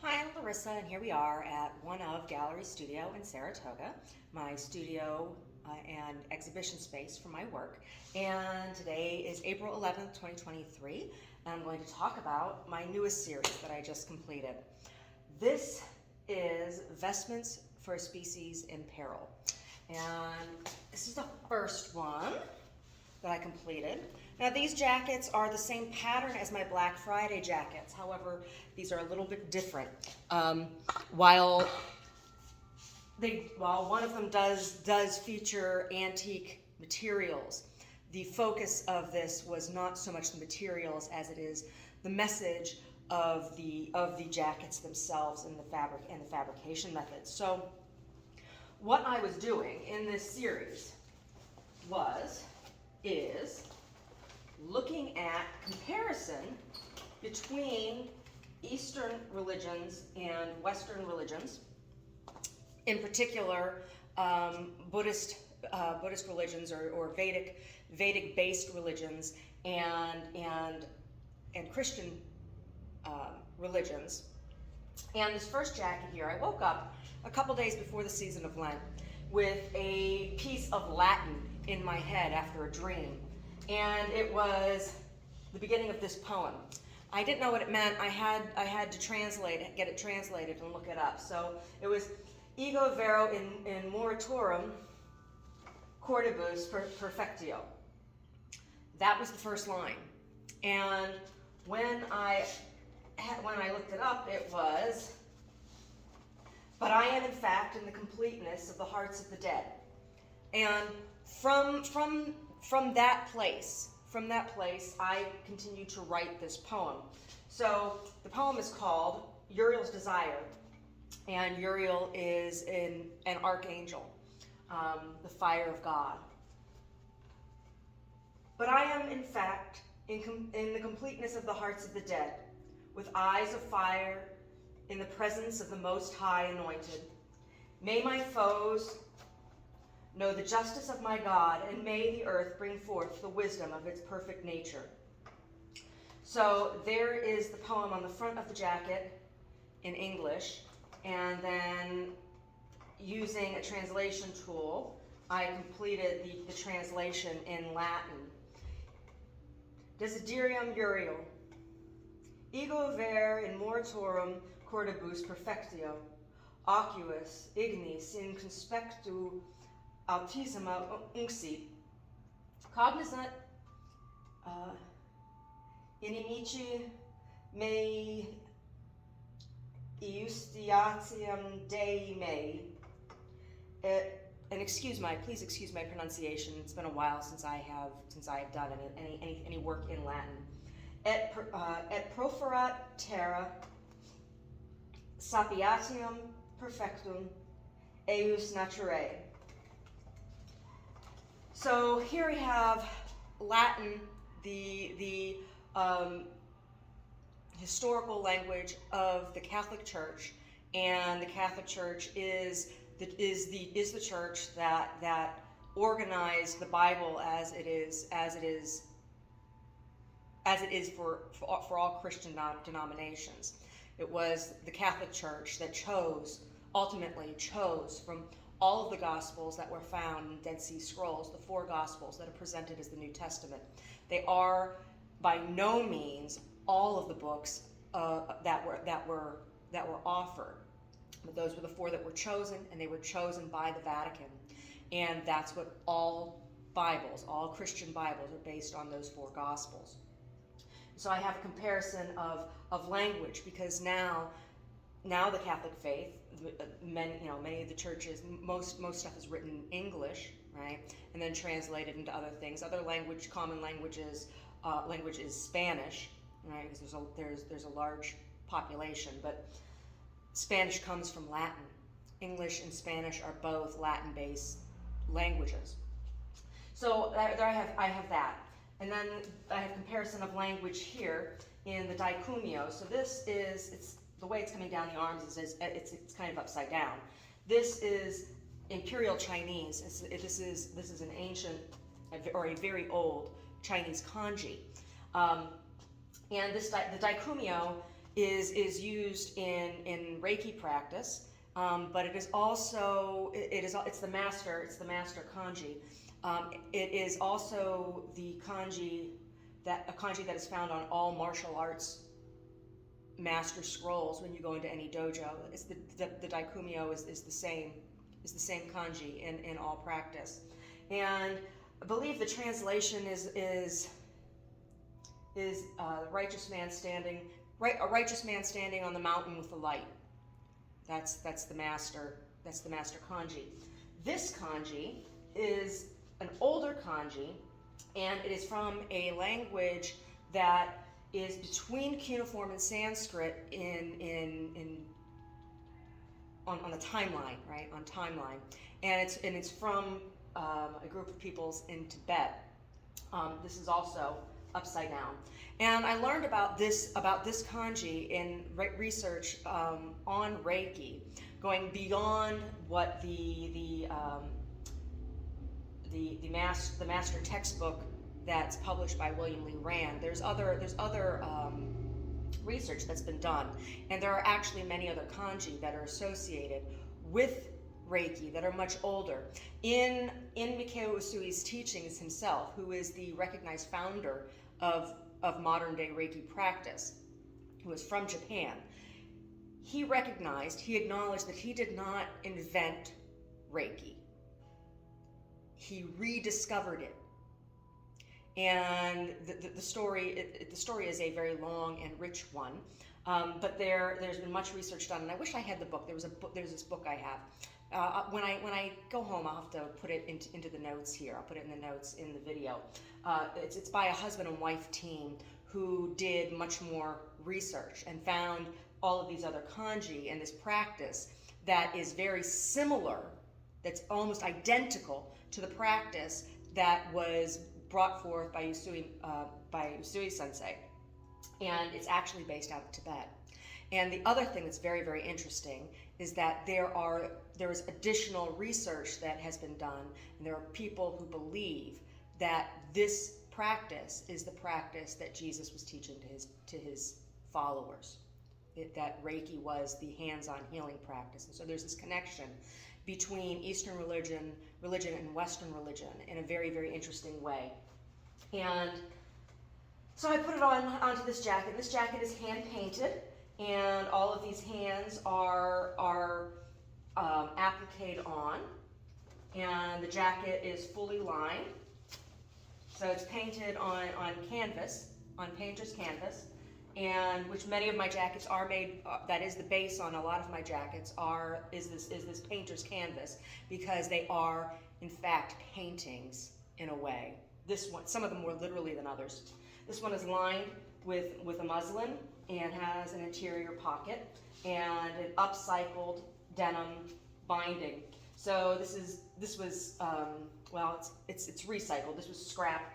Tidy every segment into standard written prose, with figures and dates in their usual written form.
Hi, I'm Larissa, and here we are at One of Gallery Studio in Saratoga, my studio and exhibition space for my work. And today is April 11th, 2023, and I'm going to talk about my newest series that I just completed. This is Vestments for a Species in Peril. And this is the first one that I completed. Now these jackets are the same pattern as my Black Friday jackets. However, these are a little bit different. While one of them does feature antique materials, the focus of this was not so much the materials as it is the message of the jackets themselves and the fabrication methods. So what I was doing in this series is looking at comparison between Eastern religions and Western religions, in particular Buddhist religions or Vedic-based religions and Christian religions. And this first jacket here, I woke up a couple days before the season of Lent with a piece of Latin in my head after a dream. And it was the beginning of this poem. I didn't know what it meant. I had to get it translated and look it up. So it was ego vero in moritorum cordibus perfectio. That was the first line. And when I looked it up, it was, but I am in fact in the completeness of the hearts of the dead. And from that place, I continued to write this poem. So the poem is called Uriel's Desire, and Uriel is an archangel, the fire of God. But I am, in fact, in the completeness of the hearts of the dead, with eyes of fire, in the presence of the Most High Anointed. May my foes know the justice of my God, and may the earth bring forth the wisdom of its perfect nature. So there is the poem on the front of the jacket in English, and then using a translation tool, I completed the translation in Latin. Desiderium Uriel, ego ver in moritorum cordibus perfectio, ocuus ignis in conspectu altissima unxit, cognizant inimici mei iustiatium Dei mei. And please excuse my pronunciation. It's been a while since I have done any work in Latin. Et proferat terra sapiatium perfectum eius naturae. So here we have Latin, the historical language of the Catholic Church, and the Catholic Church is the church that organized the Bible as it is for all Christian denominations. It was the Catholic Church that ultimately chose from all of the Gospels that were found in Dead Sea Scrolls, the 4 Gospels that are presented as the New Testament. They are by no means all of the books that were offered, but those were the 4 that were chosen, and they were chosen by the Vatican. And that's what all Christian Bibles are based on, those 4 Gospels. So I have a comparison of language, because now the Catholic faith, many of the churches, most stuff is written in English, right, and then translated into other things. Other common language is Spanish, right, because there's a large population, but Spanish comes from Latin. English and Spanish are both Latin-based languages. So there I have that. And then I have comparison of language here in the dicumio. So it's the way it's coming down the arms is it's kind of upside down. This is Imperial Chinese. This is an ancient or a very old Chinese kanji. And the dicumio is used in Reiki practice, but it is also it's the master kanji. It is also the kanji that is found on all martial arts master scrolls when you go into any dojo. It's the Daikumyo is the same kanji in all practice, and I believe the translation is a righteous man standing on the mountain with the light. That's the master kanji. This kanji is an older kanji, and it is from a language that is between cuneiform and Sanskrit on the timeline, right? On timeline, and it's from a group of peoples in Tibet. This is also upside down, and I learned about this kanji in research on Reiki, going beyond what the master textbook that's published by William Lee Rand. There's other research that's been done, and there are actually many other kanji that are associated with Reiki that are much older. In Mikao Usui's teachings himself, who is the recognized founder of modern day Reiki practice, who is from Japan, he acknowledged that he did not invent Reiki. He rediscovered it. And the story is a very long and rich one, but there's been much research done, and I wish I had the book. There's this book I have. When I go home, I'll have to put it into the notes here. I'll put it in the notes in the video. It's by a husband and wife team who did much more research and found all of these other kanji and this practice that is very similar, that's almost identical to the practice that was brought forth by Usui Sensei, and it's actually based out of Tibet. And the other thing that's very, very interesting is that there is additional research that has been done, and there are people who believe that this practice is the practice that Jesus was teaching to his followers. That Reiki was the hands-on healing practice, and so there's this connection between Eastern religion and Western religion in a very, very interesting way. And so I put it onto this jacket. This jacket is hand painted, and all of these hands are appliqued on, and the jacket is fully lined. So it's painted on canvas, on painter's canvas, and which many of my jackets are made. That is the base on a lot of my jackets is this painter's canvas, because they are in fact paintings in a way. This one, some of them more literally than others. This one is lined with a muslin and has an interior pocket and an upcycled denim binding. So this was it's recycled. This was scrap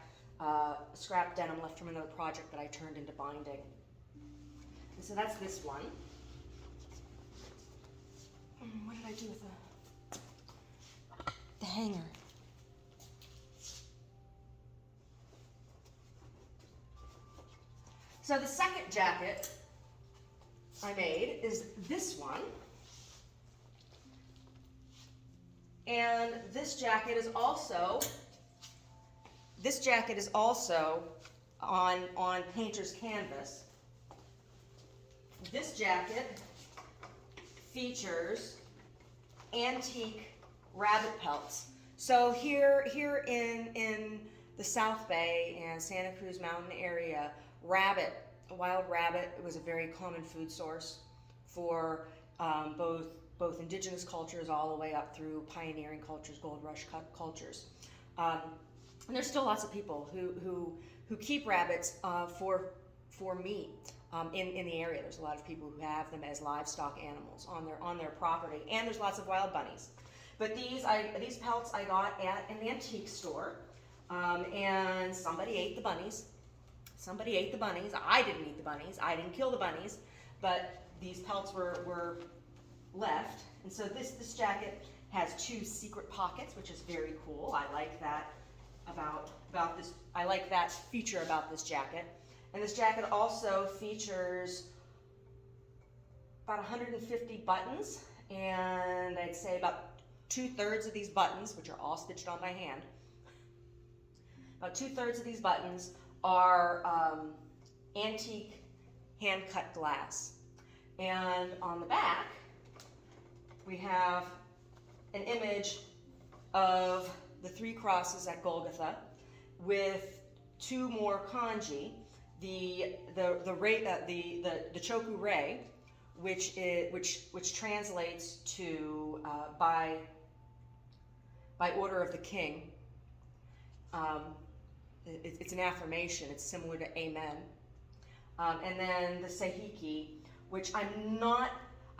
denim left from another project that I turned into binding. And so that's this one. What did I do with the hanger? So the second jacket I made is this one. And this jacket is also on painter's canvas. This jacket features antique rabbit pelts. So here in the South Bay and Santa Cruz Mountain area, wild rabbit was a very common food source for both indigenous cultures all the way up through pioneering cultures, gold rush cultures. And there's still lots of people who keep rabbits for meat in the area. There's a lot of people who have them as livestock animals on their property, and there's lots of wild bunnies. But these pelts I got at an antique store, and somebody ate the bunnies. I didn't eat the bunnies. I didn't kill the bunnies, but these pelts were left. And so this jacket has 2 secret pockets, which is very cool. I like that about this. I like that feature about this jacket. And this jacket also features about 150 buttons, and I'd say about 2/3 of these buttons, which are all stitched on by hand, about 2/3 of these buttons are antique hand-cut glass. And on the back, we have an image of the 3 crosses at Golgotha with 2 more kanji, the choku rei, which translates to by order of the king. It's an affirmation. It's similar to amen. And then the seihiki, which I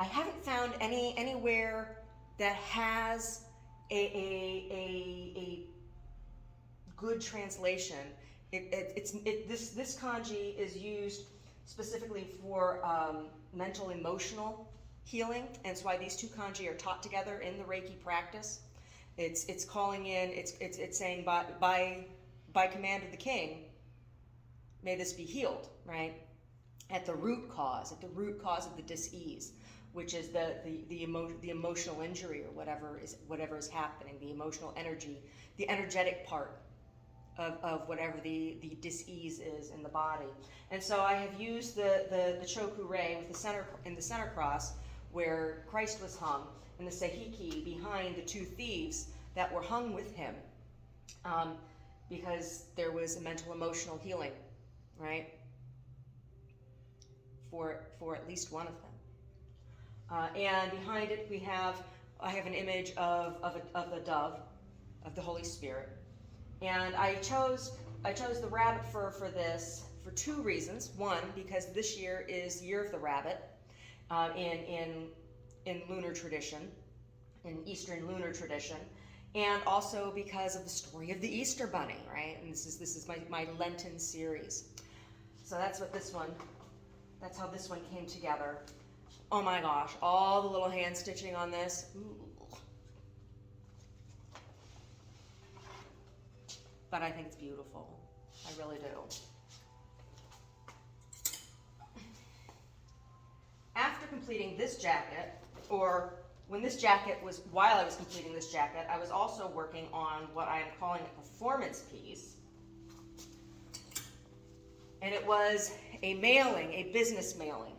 haven't found anywhere that has a good translation. This kanji is used specifically for mental emotional healing, and it's why these 2 kanji are taught together in the Reiki practice. It's calling in. It's saying by command of the king, may this be healed, right? At the root cause of the dis-ease, which is the emotional injury or whatever is happening, the emotional energy, the energetic part of whatever the dis-ease is in the body. And so I have used the choku rei with the center cross where Christ was hung, and the seihiki behind the 2 thieves that were hung with him, because there was a mental emotional healing, right? For at least one of them. And behind it I have an image of the dove, of the Holy Spirit. And I chose the rabbit fur for this for 2 reasons. One, because this year is Year of the Rabbit in lunar tradition, in Eastern lunar tradition, and also because of the story of the Easter Bunny, right? And this is my Lenten series. So that's how this one came together. Oh my gosh, all the little hand stitching on this. Ooh. But I think it's beautiful. I really do. After completing this jacket, or while I was completing this jacket, I was also working on what I am calling a performance piece. And it was a business mailing.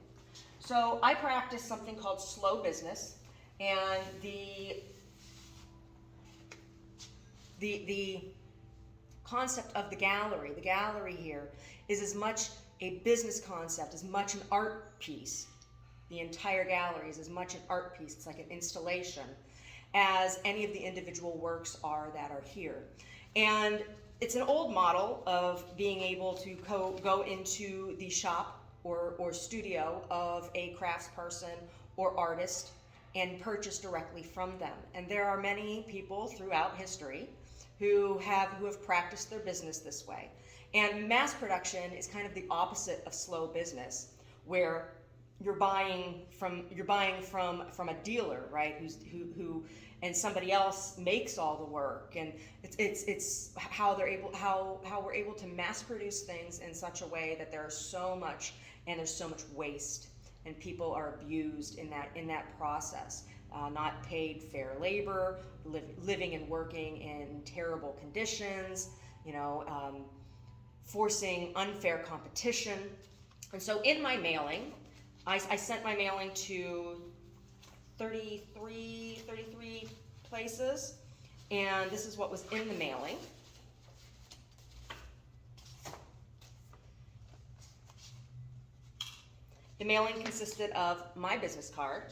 So I practice something called slow business, and the concept of the gallery here is as much a business concept, as much an art piece. The entire gallery is as much an art piece, it's like an installation, as any of the individual works are that are here. And it's an old model of being able to go into the shop or studio of a craftsperson or artist and purchase directly from them. And there are many people throughout history who have practiced their business this way. And mass production is kind of the opposite of slow business, where you're buying from a dealer, right? Who and somebody else makes all the work, and it's how we're able to mass produce things in such a way that there's so much waste, and people are abused in that process, not paid fair labor, living and working in terrible conditions, forcing unfair competition. And so in my mailing, I sent my mailing to 33 places, and this is what was in the mailing. The mailing consisted of my business card,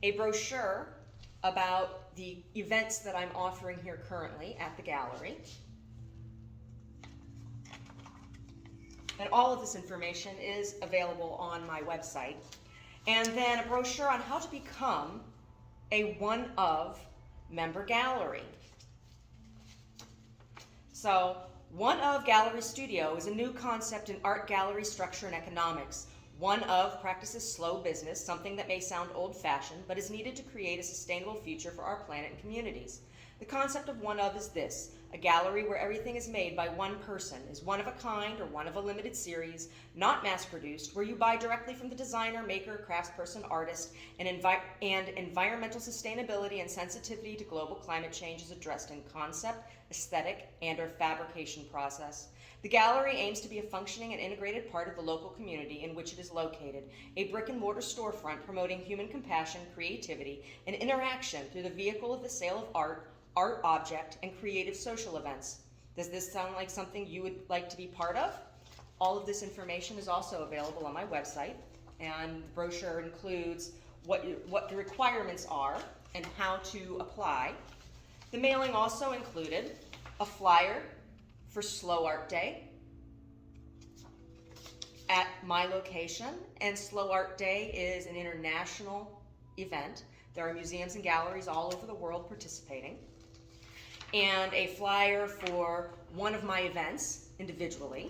a brochure about the events that I'm offering here currently at the gallery, and all of this information is available on my website, and then a brochure on how to become a one-of member gallery. So, One-of Gallery Studio is a new concept in art gallery structure and economics. One-of practices slow business, something that may sound old-fashioned, but is needed to create a sustainable future for our planet and communities. The concept of one-of is this: A gallery where everything is made by one person, is one of a kind or one of a limited series, not mass-produced, where you buy directly from the designer, maker, craftsperson, artist, and environmental sustainability and sensitivity to global climate change is addressed in concept, aesthetic, and/or fabrication process. The gallery aims to be a functioning and integrated part of the local community in which it is located, a brick-and-mortar storefront promoting human compassion, creativity, and interaction through the vehicle of the sale of art object, and creative social events. Does this sound like something you would like to be part of? All of this information is also available on my website, and the brochure includes what the requirements are and how to apply. The mailing also included a flyer for Slow Art Day at my location, and Slow Art Day is an international event. There are museums and galleries all over the world participating. And a flyer for one of my events individually.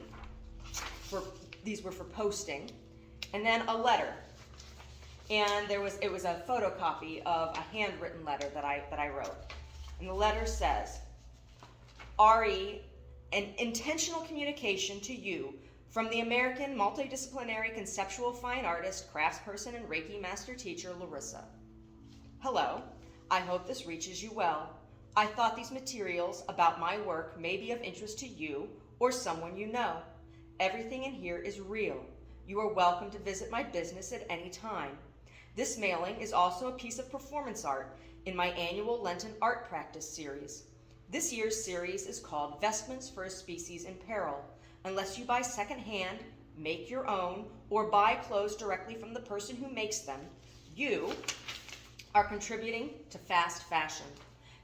These were for posting. And then a letter. And it was a photocopy of a handwritten letter that I wrote. And the letter says, RE, an intentional communication to you from the American multidisciplinary conceptual fine artist, craftsperson, and Reiki master teacher, Larissa. Hello, I hope this reaches you well. I thought these materials about my work may be of interest to you or someone you know. Everything in here is real. You are welcome to visit my business at any time. This mailing is also a piece of performance art in my annual Lenten art practice series. This year's series is called Vestments for a Species in Peril. Unless you buy secondhand, make your own, or buy clothes directly from the person who makes them, you are contributing to fast fashion.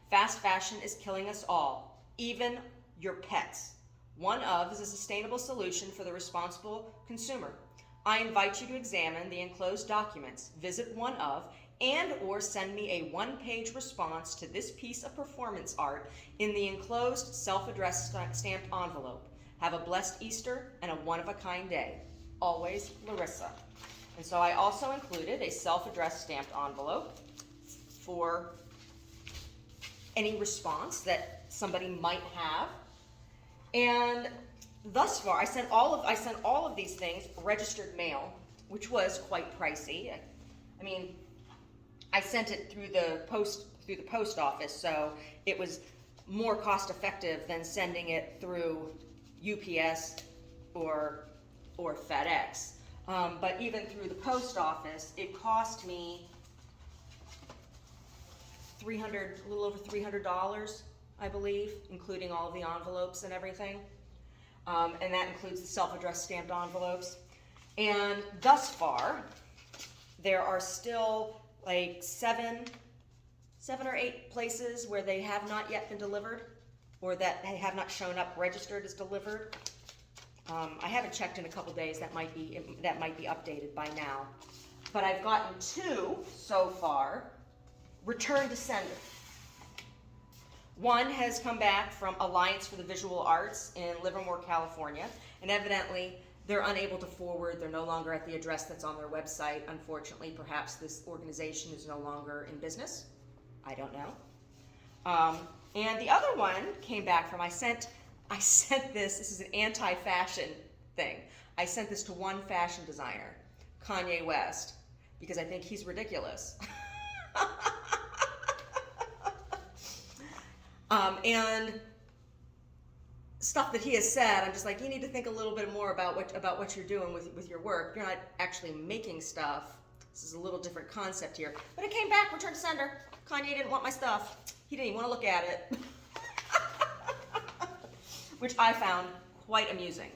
Fast fashion is killing us all, even your pets. One of is a sustainable solution for the responsible consumer. I invite you to examine the enclosed documents, visit one of, and/or send me a one-page response to this piece of performance art in the enclosed self-addressed stamped envelope. Have a blessed Easter and a one-of-a-kind day. Always, Larissa. And so I also included a self-addressed stamped envelope for any response that somebody might have. And thus far, I sent all of these things registered mail, which was quite pricey. I mean, I sent it through the post office, so it was more cost effective than sending it through UPS or FedEx. But even through the post office, it cost me a little over $300, I believe, including all of the envelopes and everything. And that includes the self-addressed stamped envelopes. And thus far, there are still like seven or eight places where they have not yet been delivered, or that they have not shown up registered as delivered. I haven't checked in a couple days. That might be updated by now. But I've gotten 2 so far. Return to sender. One has come back from Alliance for the Visual Arts in Livermore, California, and evidently they're unable to forward. They're no longer at the address that's on their website. Unfortunately, perhaps this organization is no longer in business. I don't know. And the other one came back from, I sent this is an anti-fashion thing. I sent this to one fashion designer, Kanye West, because I think he's ridiculous. And stuff that he has said, I'm just like, you need to think a little bit more about what you're doing with your work. You're not actually making stuff. This is a little different concept here. But it came back, return to sender. Kanye didn't want my stuff. He didn't even want to look at it. Which I found quite amusing.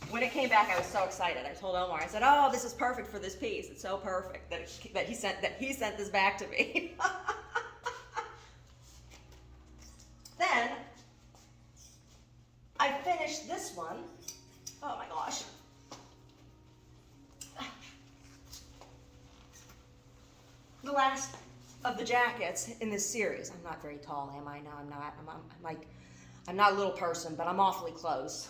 When it came back, I was so excited. I told Omar, I said, "Oh, this is perfect for this piece. It's so perfect that he sent this back to me." Then I finished this one. Oh my gosh. The last of the jackets in this series. I'm not very tall, am I? No, I'm not. I'm not a little person, but I'm awfully close.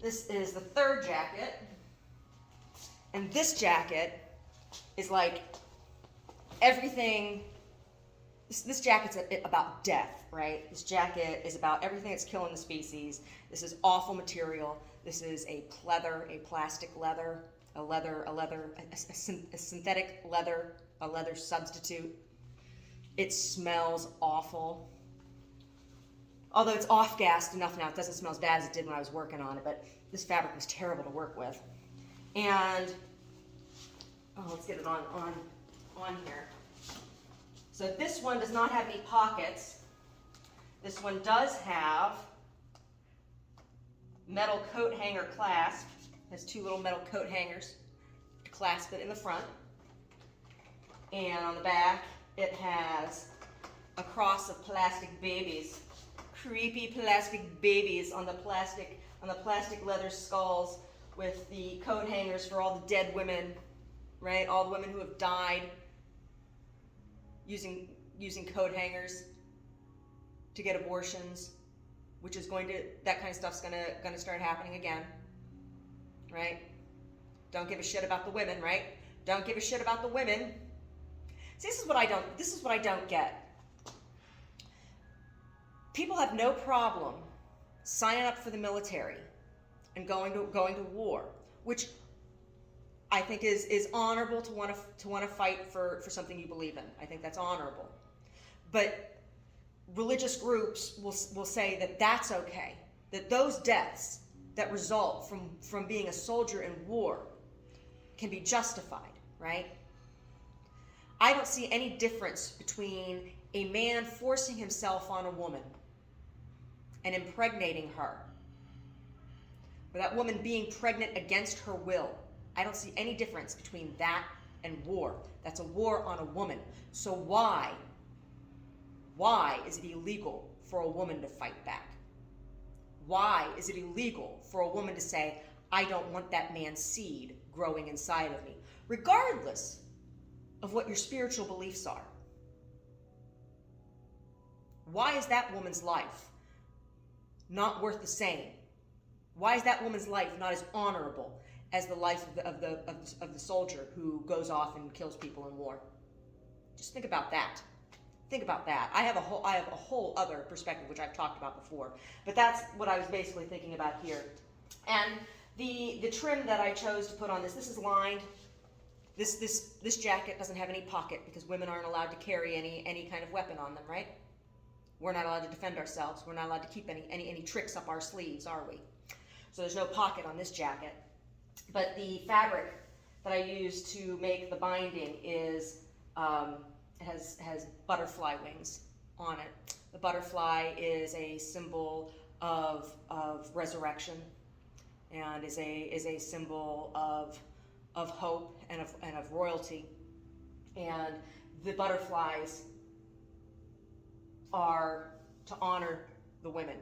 This is the 3rd jacket, and this jacket is like everything this jacket's about death, right? This jacket is about everything that's killing the species. This is awful material. This is a pleather, a plastic leather, a synthetic leather, a leather substitute. It smells awful. Although it's off-gassed enough now, it doesn't smell as bad as it did when I was working on it, but this fabric was terrible to work with. And, let's get it on here. So this one does not have any pockets. This one does have metal coat hanger clasp. It has two little metal coat hangers to clasp it in the front. And on the back, it has a cross of plastic babies. Creepy plastic babies on the plastic leather skulls with the coat hangers for all the dead women, right? All the women who have died using coat hangers to get abortions, which is that kind of stuff's gonna start happening again, right? Don't give a shit about the women, right? Don't give a shit about the women. See, this is what I don't get. People have no problem signing up for the military and going to war, which I think is honorable to want to fight for something you believe in. I think that's honorable. But religious groups will say that that's okay, that those deaths that result from being a soldier in war can be justified, right? I don't see any difference between a man forcing himself on a woman and impregnating her, or that woman being pregnant against her will. I don't see any difference between that and war. That's a war on a woman. So why is it illegal for a woman to fight back? Why is it illegal for a woman to say, I don't want that man's seed growing inside of me, regardless of what your spiritual beliefs are? Why is that woman's life not worth the same? Why is that woman's life not as honorable as the life of the soldier who goes off and kills people in war? Just think about that. Think about that. I have a whole other perspective which I've talked about before, but that's what I was basically thinking about here. And the trim that I chose to put on this is lined. This jacket doesn't have any pocket because women aren't allowed to carry any kind of weapon on them, right? We're not allowed to defend ourselves. We're not allowed to keep any tricks up our sleeves, are we? So there's no pocket on this jacket. But the fabric that I used to make the binding has butterfly wings on it. The butterfly is a symbol of resurrection, and is a symbol of hope and of royalty. And the butterflies are to honor the women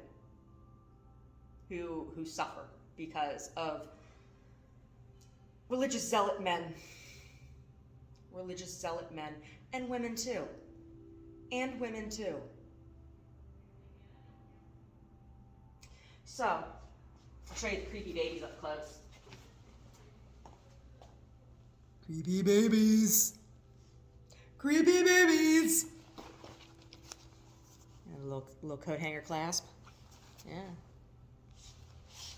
who suffer because of religious zealot men, and women too, So, I'll show you the creepy babies up close. Creepy babies. And a little coat hanger clasp. Yeah.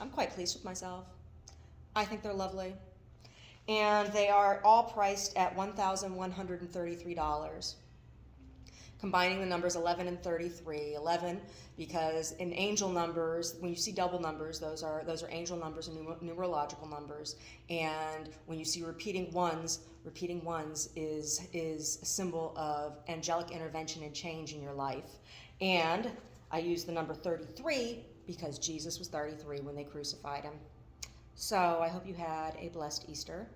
I'm quite pleased with myself. I think they're lovely. And they are all priced at $1,133. Combining the numbers 11 and 33. 11 because in angel numbers, when you see double numbers, those are angel numbers and numerological numbers. And when you see repeating ones is a symbol of angelic intervention and change in your life. And I use the number 33 because Jesus was 33 when they crucified him. So I hope you had a blessed Easter.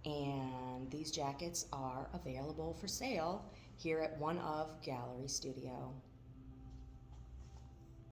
And these jackets are available for sale here at One of Gallery Studio.